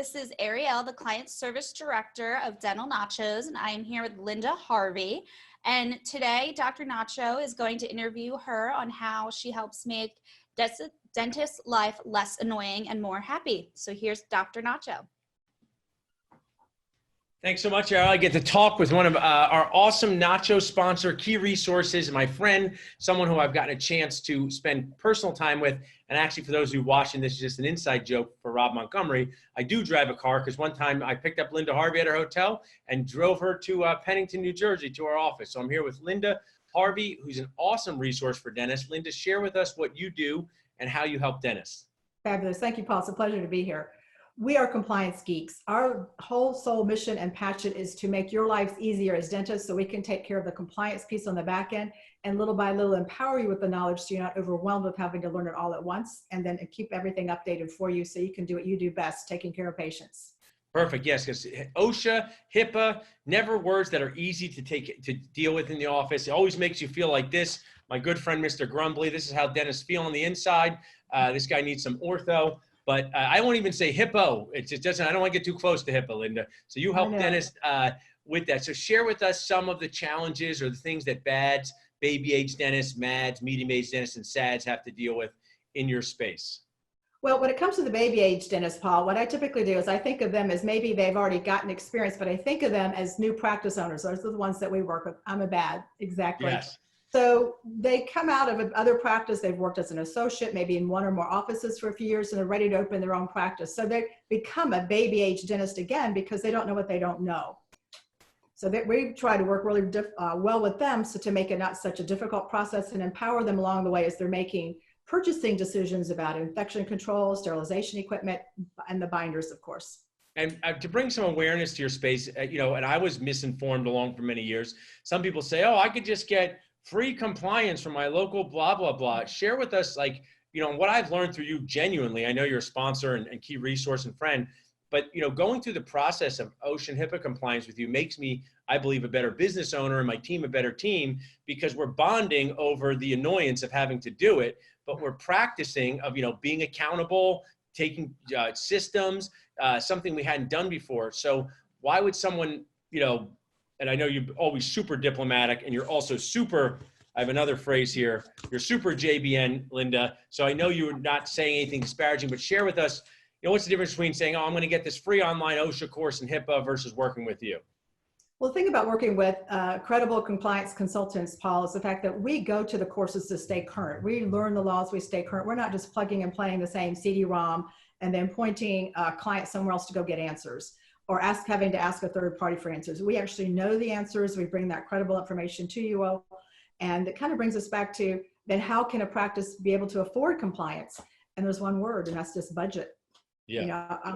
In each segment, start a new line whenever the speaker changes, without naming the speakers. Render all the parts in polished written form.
This is Ariel, the Client Service Director of Dental Nachos, and I am here with Linda Harvey. And today, Dr. Nacho is going to interview her on how she helps make dentist life less annoying and more happy. So here's Dr. Nacho.
Thanks so much, Ariel. I get to talk with one of our awesome Nacho sponsor, Key Resources, my friend, someone who I've gotten a chance to spend personal time with. And actually, for those who are watching, this is just an inside joke for Rob Montgomery. I do drive a car because one time I picked up Linda Harvey at her hotel and drove her to Pennington, New Jersey, to our office. So I'm here with Linda Harvey, who's an awesome resource for dentists. Linda, share with us what you do and how you help dentists.
Fabulous. Thank you, Paul. It's a pleasure to be here. We are compliance geeks. Our whole sole mission and passion is to make your lives easier as dentists so we can take care of the compliance piece on the back end and little by little empower you with the knowledge so you're not overwhelmed with having to learn it all at once, and then keep everything updated for you so you can do what you do best, taking care of patients.
Perfect. Yes, because OSHA, HIPAA, never words that are easy to deal with in the office. It always makes you feel like this. My good friend, Mr. Grumbly, this is how dentists feel on the inside. This guy needs some ortho. But I won't even say hippo. It just doesn't. I don't want to get too close to hippo, Linda. So you help dentists with that. So share with us some of the challenges or the things that BADS, baby age dentists, MADS, medium age dentists, and SADS have to deal with in your space.
Well, when it comes to the baby age dentist, Paul, what I typically do is I think of them as maybe they've already gotten experience, but I think of them as new practice owners. Those are the ones that we work with. I'm a BAD, exactly.
Yes.
So they come out of other practice, they've worked as an associate, maybe in one or more offices for a few years, and they're ready to open their own practice. So they become a baby age dentist again because they don't know what they don't know. So we try to work really well with them so to make it not such a difficult process and empower them along the way as they're making purchasing decisions about infection control, sterilization equipment, and the binders, of course.
And to bring some awareness to your space, and I was misinformed along for many years. Some people say, oh, I could just get free compliance from my local blah, blah, blah. Share with us, what I've learned through you genuinely. I know you're a sponsor and key resource and friend, but, going through the process of OSHA and HIPAA compliance with you makes me, I believe, a better business owner and my team a better team because we're bonding over the annoyance of having to do it, but we're practicing of, being accountable, taking systems, something we hadn't done before. So why would someone, and I know you're always super diplomatic and you're also super, I have another phrase here, you're super JBN, Linda. So I know you're not saying anything disparaging, but share with us, what's the difference between saying, oh, I'm going to get this free online OSHA course in HIPAA versus working with you?
Well, the thing about working with credible compliance consultants, Paul, is the fact that we go to the courses to stay current. We learn the laws, we stay current. We're not just plugging and playing the same CD-ROM and then pointing a client somewhere else to go get answers, or having to ask a third party for answers. We actually know the answers. We bring that credible information to you all. And it kind of brings us back to then how can a practice be able to afford compliance? And there's one word, and that's just budget.
Yeah.
I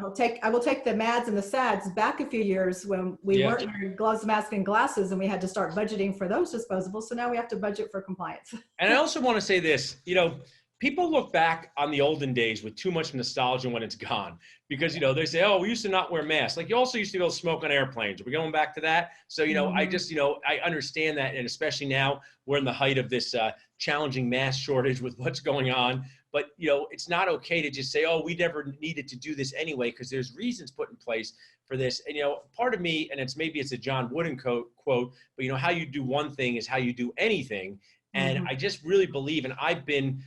will take the MADS and the SADS back a few years when we weren't wearing gloves, masks, and glasses, and we had to start budgeting for those disposables. So now we have to budget for compliance.
And I also want to say this, people look back on the olden days with too much nostalgia when it's gone because, they say, oh, we used to not wear masks. Like you also used to be able to smoke on airplanes. Are we going back to that? So, I just, I understand that. And especially now we're in the height of this challenging mask shortage with what's going on. But, it's not okay to just say, oh, we never needed to do this anyway, because there's reasons put in place for this. And, part of me, and maybe it's a John Wooden quote, but, how you do one thing is how you do anything. And I just really believe, and I've been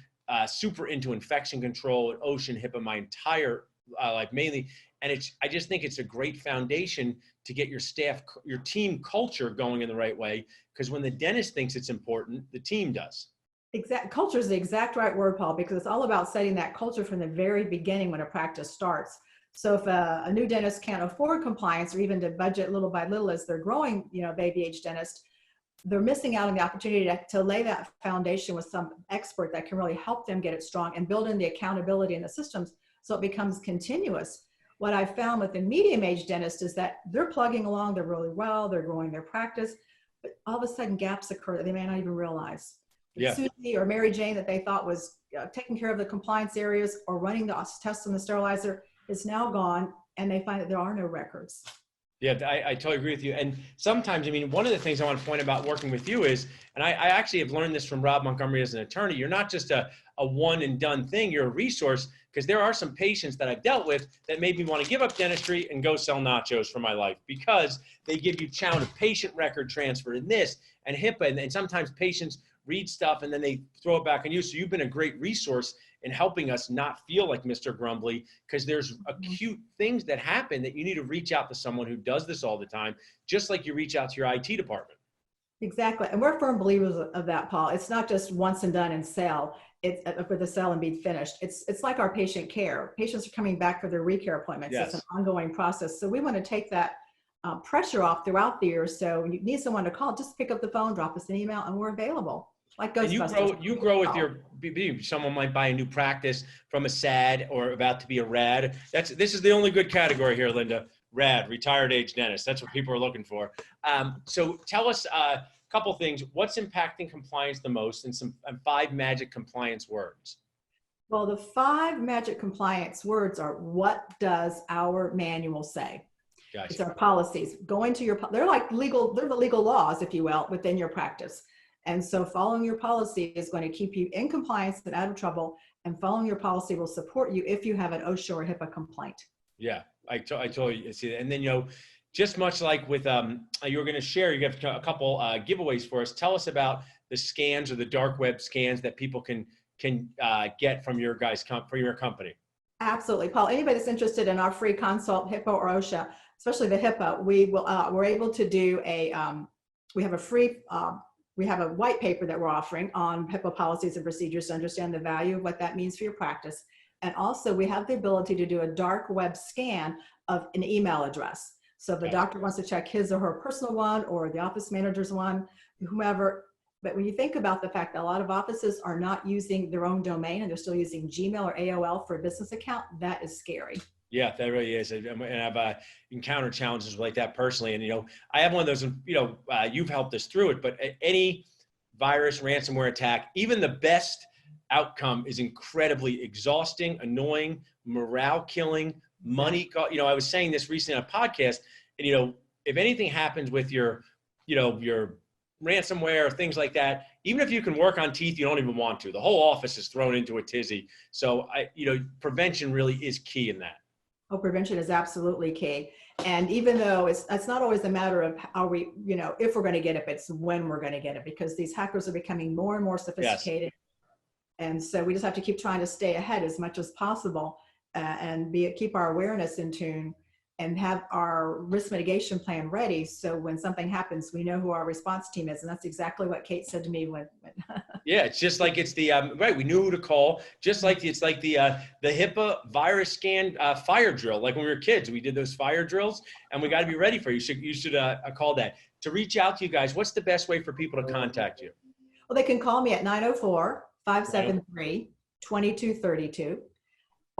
super into infection control and OSHA and HIPAA my entire life, mainly. And I just think it's a great foundation to get your staff, your team culture going in the right way. Because when the dentist thinks it's important, the team does.
Culture is the exact right word, Paul, because it's all about setting that culture from the very beginning when a practice starts. So if a new dentist can't afford compliance or even to budget little by little as they're growing, baby age dentist, they're missing out on the opportunity to lay that foundation with some expert that can really help them get it strong and build in the accountability in the systems so it becomes continuous. What I've found with the medium age dentist is that they're plugging along, they're really well, they're growing their practice, but all of a sudden gaps occur that they may not even realize.
Yeah.
Susie or Mary Jane that they thought was taking care of the compliance areas or running the tests on the sterilizer is now gone, and they find that there are no records.
Yeah, I totally agree with you. And sometimes, I mean, one of the things I want to point about working with you is, and I actually have learned this from Rob Montgomery as an attorney, you're not just a one and done thing, you're a resource, because there are some patients that I've dealt with that made me want to give up dentistry and go sell nachos for my life, because they give you challenge of patient record transfer and this and HIPAA, and sometimes patients read stuff and then they throw it back on you. So you've been a great resource in helping us not feel like Mr. Grumbly, because there's acute things that happen that you need to reach out to someone who does this all the time, just like you reach out to your IT department.
Exactly. And we're firm believers of that, Paul. It's not just once and done and sell. It's for the sell and be finished. It's like our patient care. Patients are coming back for their recare appointments.
Yes.
It's an ongoing process. So we want to take that pressure off throughout the year. So when you need someone to call, just pick up the phone, drop us an email, and we're available. Like Ghostbusters.
And you grow with your, someone might buy a new practice from a SAD or about to be a RAD. This is the only good category here, Linda. RAD, retired age dentist. That's what people are looking for. So tell us a couple things. What's impacting compliance the most, and 5 magic compliance words?
Well, the 5 magic compliance words are, what does our manual say?
Gotcha.
It's our policies. Going to your, they're the legal laws, if you will, within your practice. And so following your policy is going to keep you in compliance and out of trouble, and following your policy will support you if you have an OSHA or HIPAA complaint.
Yeah, I totally see that. And then, just much like with, you were going to share, you have a couple giveaways for us. Tell us about the scans or the dark web scans that people can get from your for your company.
Absolutely, Paul. Anybody that's interested in our free consult, HIPAA or OSHA, especially the HIPAA, we're able to do we have a free, we have a white paper that we're offering on HIPAA policies and procedures to understand the value of what that means for your practice. And also we have the ability to do a dark web scan of an email address. So if the doctor wants to check his or her personal one, or the office manager's one, whomever. But when you think about the fact that a lot of offices are not using their own domain and they're still using Gmail or AOL for a business account, that is scary.
Yeah, that really is. And I've encountered challenges like that personally. And, I have one of those, you've helped us through it, but any virus, ransomware attack, even the best outcome is incredibly exhausting, annoying, morale killing, money. I was saying this recently on a podcast, and, if anything happens with your ransomware or things like that, even if you can work on teeth, you don't even want to. The whole office is thrown into a tizzy. So prevention really is key in that.
Oh, prevention is absolutely key. And even though it's not always a matter of are we, if we're going to get it, it's when we're going to get it, because these hackers are becoming more and more sophisticated. Yes. And so we just have to keep trying to stay ahead as much as possible, and keep our awareness in tune, and have our risk mitigation plan ready. So when something happens, we know who our response team is. And that's exactly what Kate said to me when
yeah, it's just like it's the, right, we knew who to call, just like it's like the HIPAA virus scan fire drill. Like when we were kids, we did those fire drills, and we got to be ready for you. You should call that. To reach out to you guys, what's the best way for people to contact you?
Well, they can call me at 904-573-2232.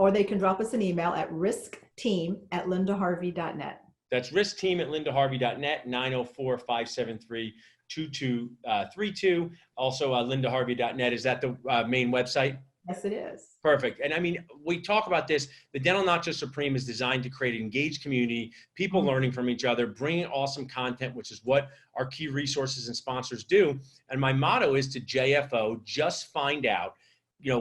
Or they can drop us an email at riskteam@lindaharvey.net. That's
riskteam@lindaharvey.net, 904-573-2232. Also, lindaharvey.net. Is that the main website?
Yes, it is.
Perfect. And I mean, we talk about this. The Dental Nachos Supreme is designed to create an engaged community, people learning from each other, bringing awesome content, which is what our key resources and sponsors do. And my motto is to JFO, just find out.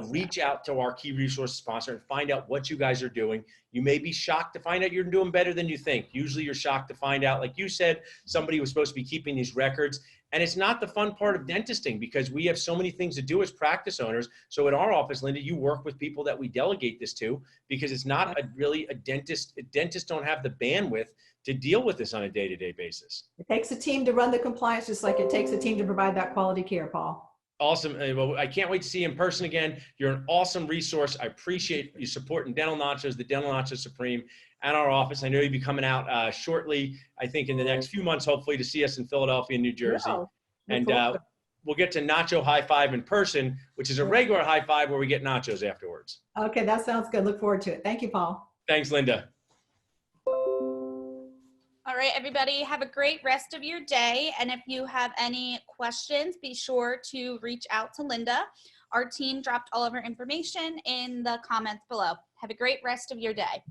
Reach out to our key resource sponsor and find out what you guys are doing. You may be shocked to find out you're doing better than you think. Usually you're shocked to find out, like you said, somebody was supposed to be keeping these records. And it's not the fun part of dentisting, because we have so many things to do as practice owners. So in our office, Linda, you work with people that we delegate this to, because it's not really a dentist. Dentists don't have the bandwidth to deal with this on a day-to-day basis.
It takes a team to run the compliance, just like it takes a team to provide that quality care, Paul.
Awesome. Well, I can't wait to see you in person again. You're an awesome resource. I appreciate you supporting Dental Nachos, the Dental Nachos Supreme, and our office. I know you'll be coming out shortly, I think in the next few months, hopefully, to see us in Philadelphia and New Jersey. Yeah, and we'll get to Nacho High Five in person, which is a regular high five where we get nachos afterwards.
Okay, that sounds good. Look forward to it. Thank you, Paul.
Thanks, Linda.
All right, everybody, have a great rest of your day. And if you have any questions, be sure to reach out to Linda. Our team dropped all of her information in the comments below. Have a great rest of your day.